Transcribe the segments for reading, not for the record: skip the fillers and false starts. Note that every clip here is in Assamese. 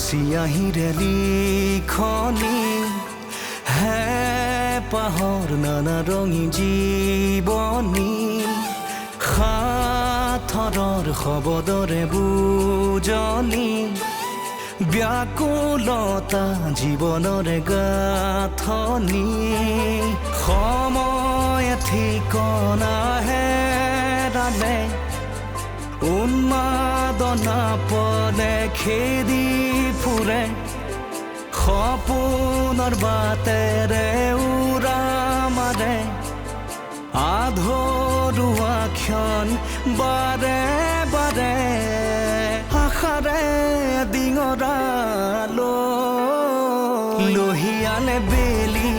চিয়াহীৰে লিখনি হে পাহৰ নানা ৰঙী জীৱনী সাথৰৰ শব্দৰে বুজনি ব্যাকুলতা জীৱনৰে গাঁথনি সময় ঠিকনা হেৰালে উন্মাদনা পদে খেদি ফুৰে সপোনৰ বাটেৰে উৰা মাৰে আধৰুৱা ক্ষণ বাৰে বাৰে আশাৰে ডিঙৰা লহিয়ালে বেলি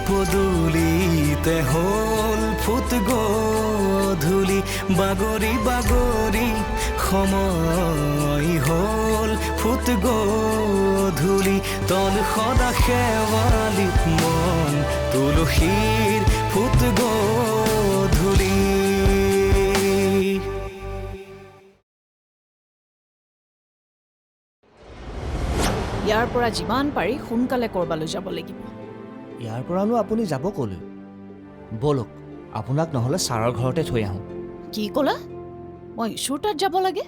পদূলিতে হ'ল ফুট গধূলি বাগৰি বাগৰি সময় হ'ল ফুট গধূলি তল সদা শেৱালিত মন তুলসীৰ ফুট গধূলি ইয়াৰ পৰা যিমান পাৰি সোনকালে কৰবালৈ যাব লাগিব ইয়াৰ পৰানো আপুনি যাব ক'লৈ বলক আপোনাক নহ'লে ছাৰৰ ঘৰতে থৈ আহোঁ কি ক'লা মই ঈশ্বৰ তাত যাব লাগে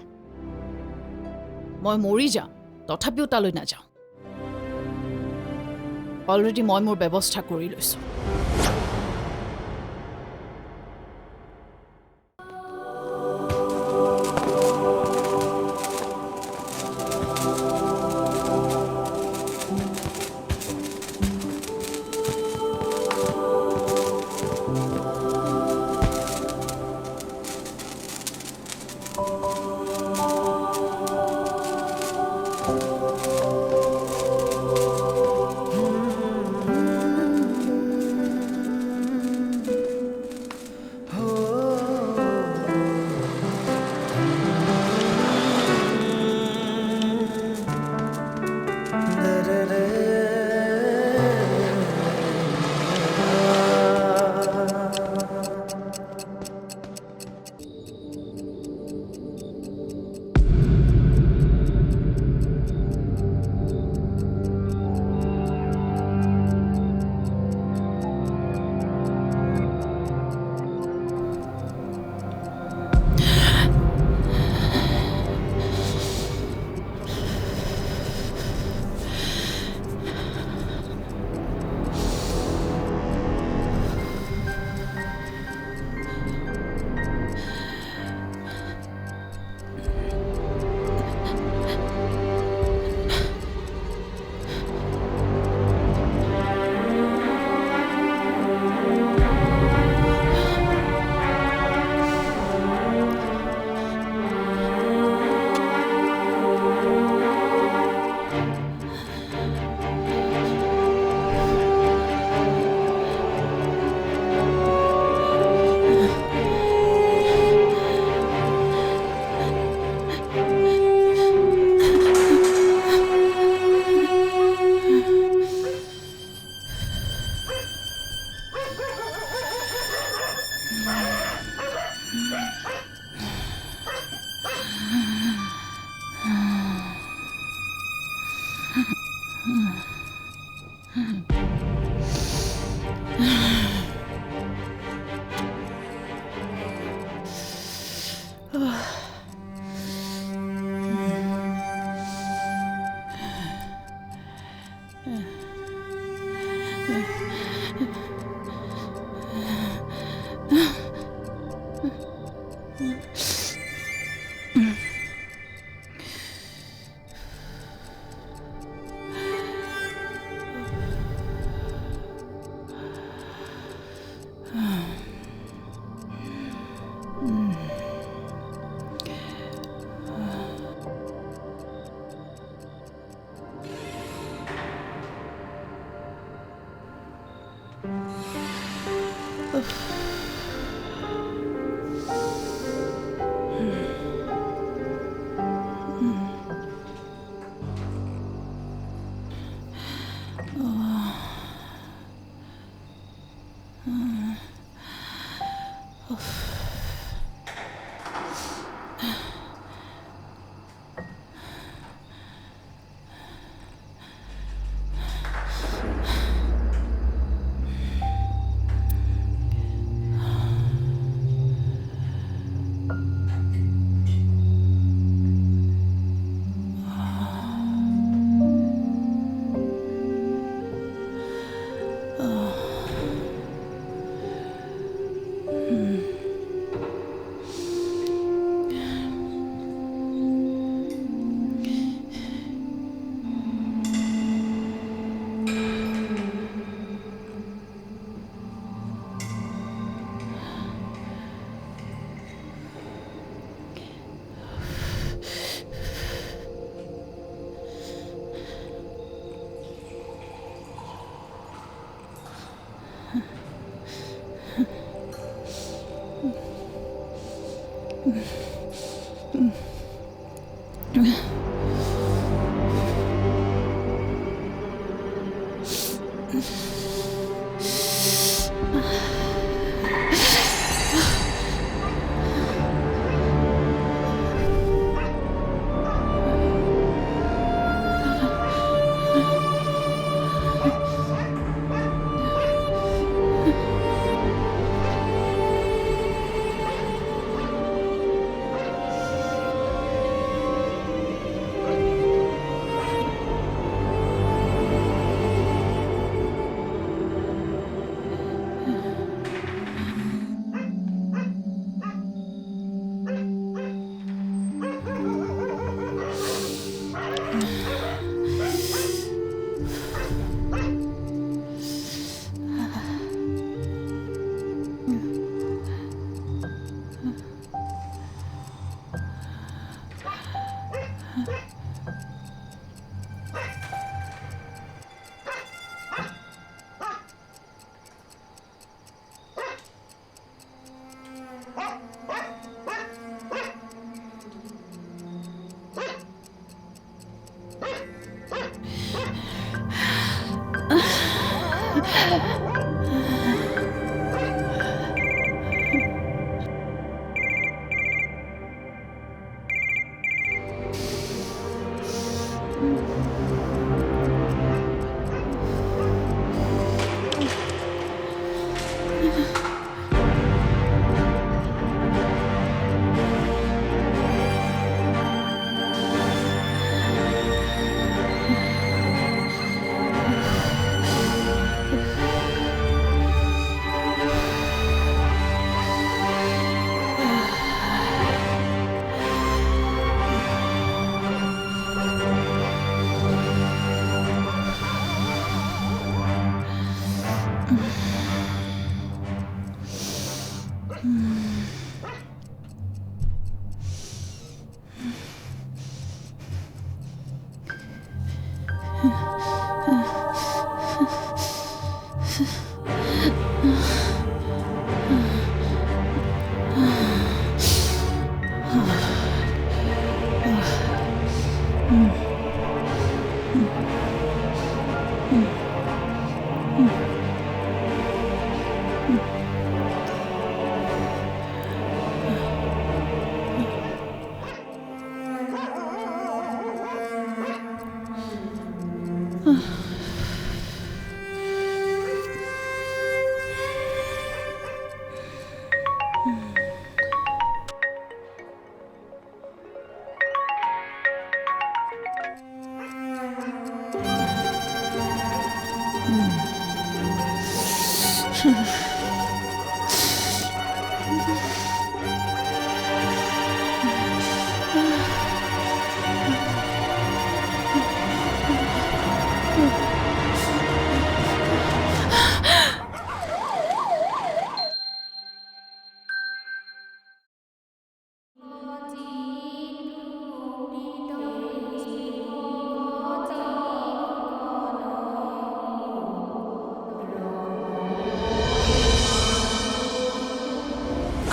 মই মৰি যাওঁ তথাপিও তালৈ নাযাওঁ অলৰেডি মই মোৰ ব্যৱস্থা কৰি লৈছোঁ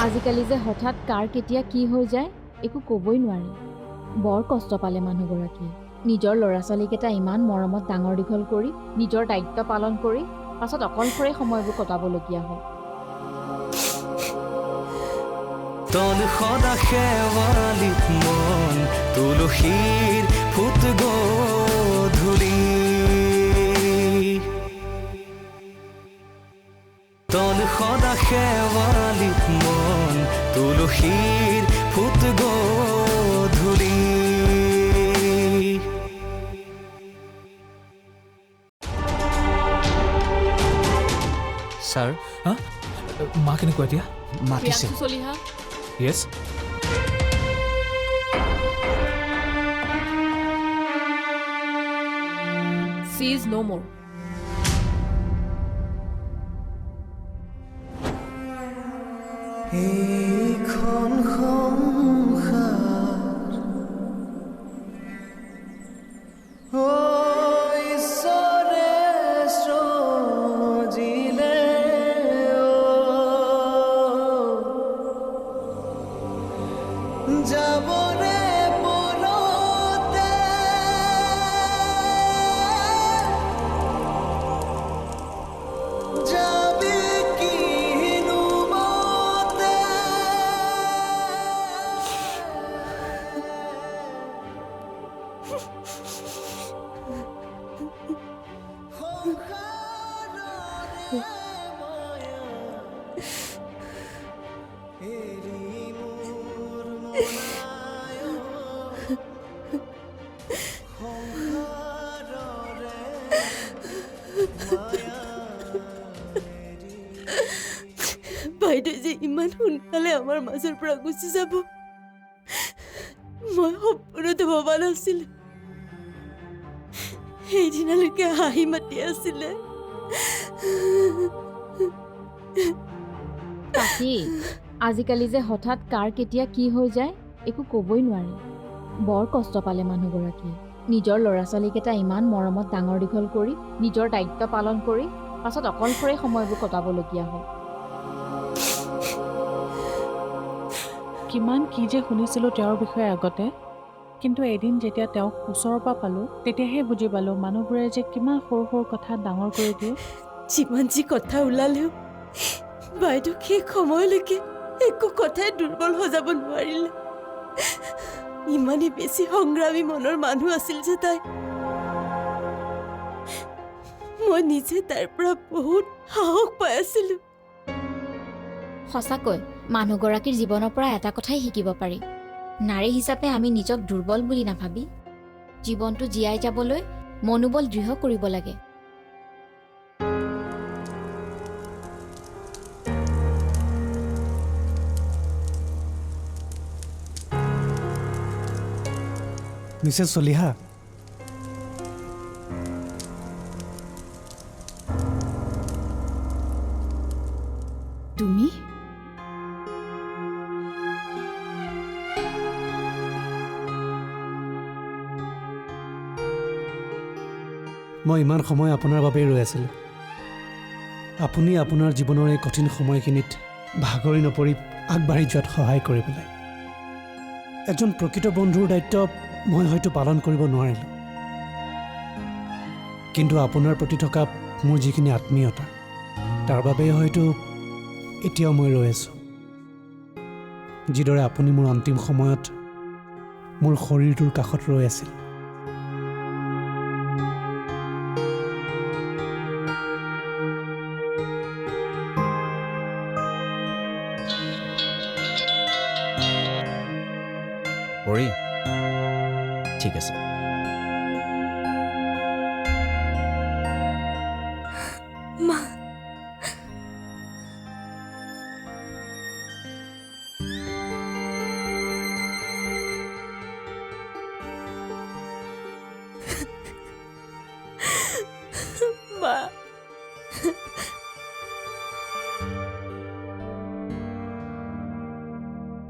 আজিকালি যে হঠাৎ কাৰ কেতিয়া কি হৈ যায় একো ক'বই নোৱাৰি। বৰ কষ্ট পালে মানুহগৰাকীয়ে। নিজৰ ল'ৰা ছোৱালীকেইটা ইমান মৰমত ডাঙৰ দীঘল কৰি নিজৰ দায়িত্ব পালন কৰি পাছত অকলশৰে সময়বোৰ কটাবলগীয়া হয়। তন সদা শেৱালিত মন তুলসীৰ ফুট গধূলি তন সদা শেৱালিত মন তুলসীৰ ফুট গধূলি ছাৰ হা মা কেনেকুৱা এতিয়া মাতিছে প্ৰিয়াংশু চলিহা য়েছ she is no more. এইখন সংসাৰ ঈশ্বৰে সৃজিলে যাবৰে পলনি বাইদেউ যে ইমান সোনকালে আমাৰ মাজৰ পৰা গুচি যাব মই সপোনতো ভবা নাছিলো। সেইদিনালৈকে হাঁহি মাতি আছিলে। তাকেই আজিকালি যে হঠাৎ কাৰ কেতিয়া কি হৈ যায় একো ক'বই নোৱাৰি। বৰ কষ্ট পালে মানুহগৰাকীয়ে। নিজৰ ল'ৰা ছোৱালীকেইটা ইমান মৰমত ডাঙৰ দীঘল কৰি নিজৰ দায়িত্ব পালন কৰি পাছত অকলশৰে সময়বোৰ কটাবলগীয়া হয়। কিমান কি যে শুনিছিলোঁ তেওঁৰ বিষয়ে আগতে, কিন্তু এদিন যেতিয়া তেওঁক ওচৰৰ পৰা পালোঁ তেতিয়াহে বুজি পালোঁ মানুহবোৰে যে কিমান সৰু সৰু কথা ডাঙৰ কৰি দিয়ে। যিমান যি কথা ওলালেও বাইদেউ সেই সময়লৈকে একো কথাই দুৰ্বল সজাব নোৱাৰিলে। ইমানেই বেছি সংগ্ৰামী মনৰ মানুহ আছিল যে তাই। মই নিজে তাইৰ পৰা বহুত সাহস পাই আছিলো। সঁচাকৈ মানুহগৰাকীৰ জীৱনৰ পৰা এটা কথাই শিকিব পাৰি, নাৰী হিচাপে আমি নিজক দুৰ্বল বুলি নাভাবি জীৱনটো জীয়াই যাবলৈ মনোবল দৃঢ় কৰিব লাগে। মিছেছ চলিহা, তুমি মই ইমান সময় আপোনাৰ বাবেই ৰৈ আছিলোঁ। আপুনি আপোনাৰ জীৱনৰ এই কঠিন সময়খিনিত ভাগৰি নপৰি আগবাঢ়ি যোৱাত সহায় কৰিবলৈ। এজন প্ৰকৃত বন্ধুৰ দায়িত্ব মই হয়তো পালন কৰিব নোৱাৰিলোঁ, কিন্তু আপোনাৰ প্ৰতি থকা মোৰ যিখিনি আত্মীয়তা তাৰ বাবেই হয়তো এতিয়াও মই ৰৈ আছোঁ। যিদৰে আপুনি মোৰ অন্তিম সময়ত মোৰ শৰীৰটোৰ কাষত ৰৈ আছিল। পৰি ঠিক আছে। মা মা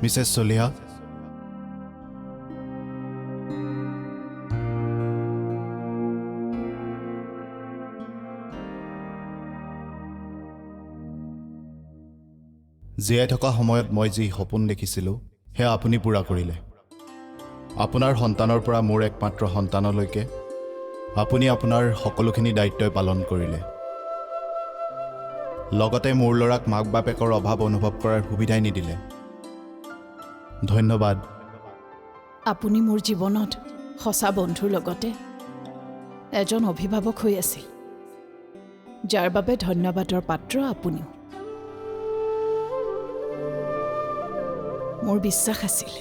মিছেছ চলিহা, জীয়াই থকা সময়ত মই যি সপোন দেখিছিলোঁ সেয়া আপুনি পূৰা কৰিলে। আপোনাৰ সন্তানৰ পৰা মোৰ একমাত্ৰ সন্তানলৈকে আপুনি আপোনাৰ সকলোখিনি দায়িত্বই পালন কৰিলে। লগতে মোৰ ল'ৰাক মাক বাপেকৰ অভাৱ অনুভৱ কৰাৰ সুবিধাই নিদিলে। ধন্যবাদ। আপুনি মোৰ জীৱনত সঁচা বন্ধুৰ লগতে এজন অভিভাৱক হৈ আছিল, যাৰ বাবে ধন্যবাদৰ পাত্ৰ আপুনিও। মোৰ বিশ্বাস আছিল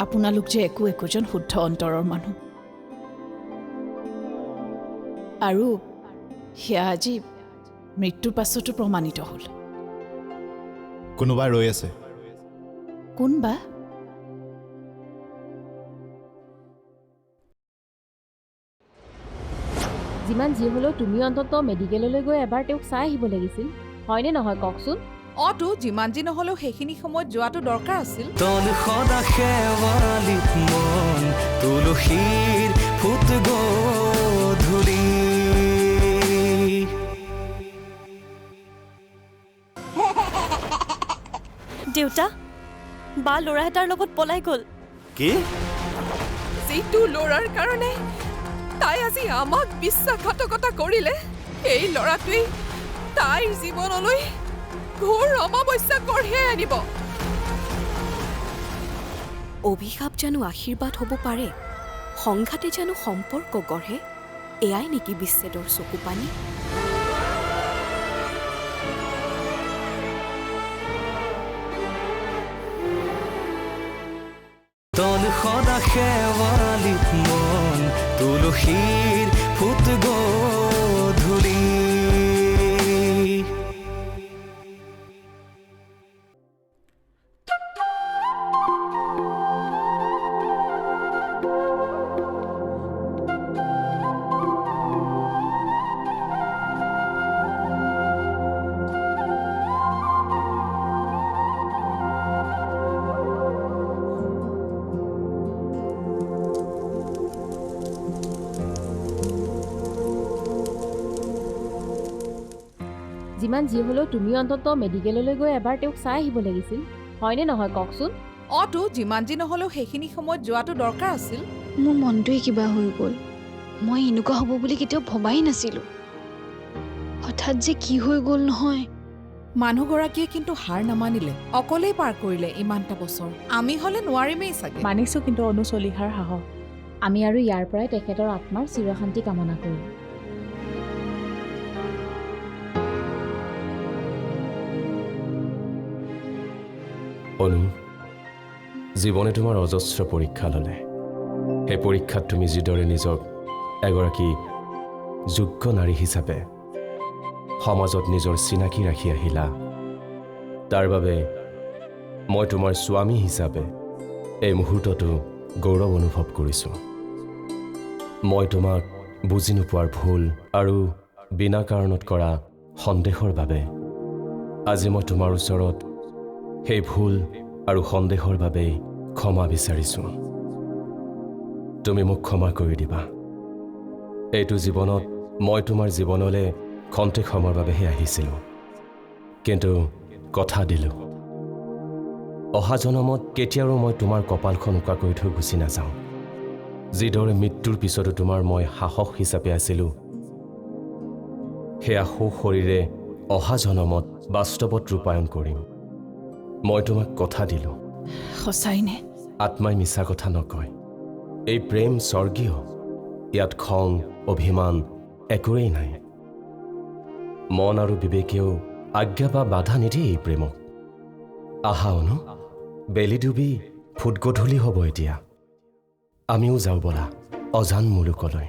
আপোনালোক যে একোজন শুদ্ধ অন্তৰৰ মানুহ, আৰু সেয়া আজি মৃত্যুৰ পাছতো প্ৰমাণিত হ'ল। কোনোবা ৰৈ আছে। কোনবা? যিমান যি হ'লেও তুমি অন্ততঃ মেডিকেললৈ গৈ এবাৰ তেওঁক চাই আহিব লাগিছিল, হয়নে নহয় কওকচোন? অতো যিমান যি নহ'লেও সেইখিনি সময়ত যোৱাটো দৰকাৰ আছিল। তন সদা শেৱালিত মন তুলসীৰ ফুট গধূলি। দেউতা, বা ল'ৰা এটাৰ লগত পলাই গ'ল। কি? যিটো ল'ৰাৰ কাৰণে তাই আজি আমাক বিশ্বাসঘাতকতা কৰিলে, এই ল'ৰাটোৱেই তাইৰ জীৱনলৈ ঘোৰ অমাৱস্যা কঢ়িয়াই আনিব। অভিশাপ জানো আশীৰ্বাদ হ'ব পাৰে, সংঘাতে জানো সম্পৰ্ক গঢ়ে, এয়াই নেকি বিচ্ছেদৰ চকুপানী? তল সদা শেৱালিত মন তুলসীৰ ফুট গধূলি যিমান যি হ'লেও তুমি অন্ততঃ মেডিকেললৈ গৈ এবাৰ তেওঁক চাই আহিব লাগিছিল, হয়নে নহয় কওকচোন? অতো যিমান যি নহ'লেও সেইখিনি সময়ত যোৱাটো দৰকাৰ আছিল। মোৰ মনটোৱে কিবা হৈ গ'ল। মই এনেকুৱা হ'ব বুলি কেতিয়াও ভবাই নাছিলোঁ। হঠাৎ যে কি হৈ গ'ল নহয়। মানুহগৰাকীয়ে কিন্তু হাৰ নামানিলে, অকলেই পাৰ কৰিলে ইমানটা বছৰ। আমি হ'লে নোৱাৰিমেই চাগে। মানিছোঁ কিন্তু অনু চলিহাৰ সাহস। আমি আৰু ইয়াৰ পৰাই তেখেতৰ আত্মাৰ চিৰশান্তি কামনা কৰিম। অনু, জীৱনে তোমাৰ অজস্ৰ পৰীক্ষা ল'লে। সেই পৰীক্ষাত তুমি যিদৰে নিজক এগৰাকী যোগ্য নাৰী হিচাপে সমাজত নিজৰ চিনাকি ৰাখি আহিলা, তাৰ বাবে মই তোমাৰ স্বামী হিচাপে এই মুহূৰ্তটো গৌৰৱ অনুভৱ কৰিছোঁ। মই তোমাক বুজি নোপোৱাৰ ভুল আৰু বিনা কাৰণত কৰা সন্দেহৰ বাবে আজি মই তোমাৰ ওচৰত সেই ভুল আৰু সন্দেহৰ বাবেই ক্ষমা বিচাৰিছোঁ। তুমি মোক ক্ষমা কৰি দিবা। এইটো জীৱনত মই তোমাৰ জীৱনলৈ খন্তেক সময়ৰ বাবেহে আহিছিলোঁ, কিন্তু কথা দিলোঁ অহা জনমত কেতিয়াও মই তোমাৰ কপালখন উকা কৰি থৈ গুচি নাযাওঁ। যিদৰে মৃত্যুৰ পিছতো তোমাৰ মই সাহস হিচাপে আছিলোঁ, সেয়া সুশৰীৰে অহা জনমত বাস্তৱত ৰূপায়ণ কৰিম। মই তোমাক কথা দিলোঁ। সঁচাইনে? আত্মাই মিছা কথা নকয়। এই প্ৰেম স্বৰ্গীয়, ইয়াত খং অভিমান একোৱেই নাই। মন আৰু বিবেকেও আজ্ঞা বা বাধা নিদিয়ে এই প্ৰেমক। আহা অনু, বেলি ডুবি ফুট গধূলি হ'ব এতিয়া। আমিও যাওঁ বলা অজান মুলুকলৈ।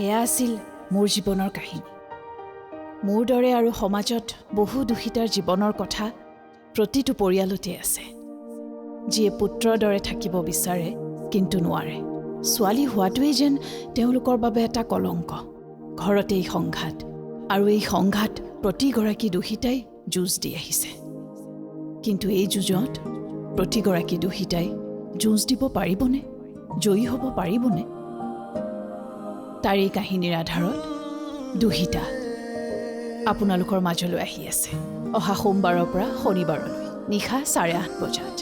এয়া আছিল মোৰ জীৱনৰ কাহিনী। মোৰ দৰে আৰু সমাজত বহু দোষিতাৰ জীৱনৰ কথা প্ৰতিটো পৰিয়ালতে আছে, যিয়ে পুত্ৰৰ দৰে থাকিব বিচাৰে কিন্তু নোৱাৰে। ছোৱালী হোৱাটোৱেই যেন তেওঁলোকৰ বাবে এটা কলংক। ঘৰতে এই সংঘাত, আৰু এই সংঘাত প্ৰতিগৰাকী দোষিতাই যুঁজ দি আহিছে। কিন্তু এই যুঁজত প্ৰতিগৰাকী দোষিতাই যুঁজ দিব পাৰিবনে? জয়ী হ'ব পাৰিবনে? তাৰ এই কাহিনীৰ আধাৰত দুহিতা আপোনালোকৰ মাজলৈ আহি আছে অহা সোমবাৰৰ পৰা শনিবাৰলৈ নিশা 8:30 বজাত।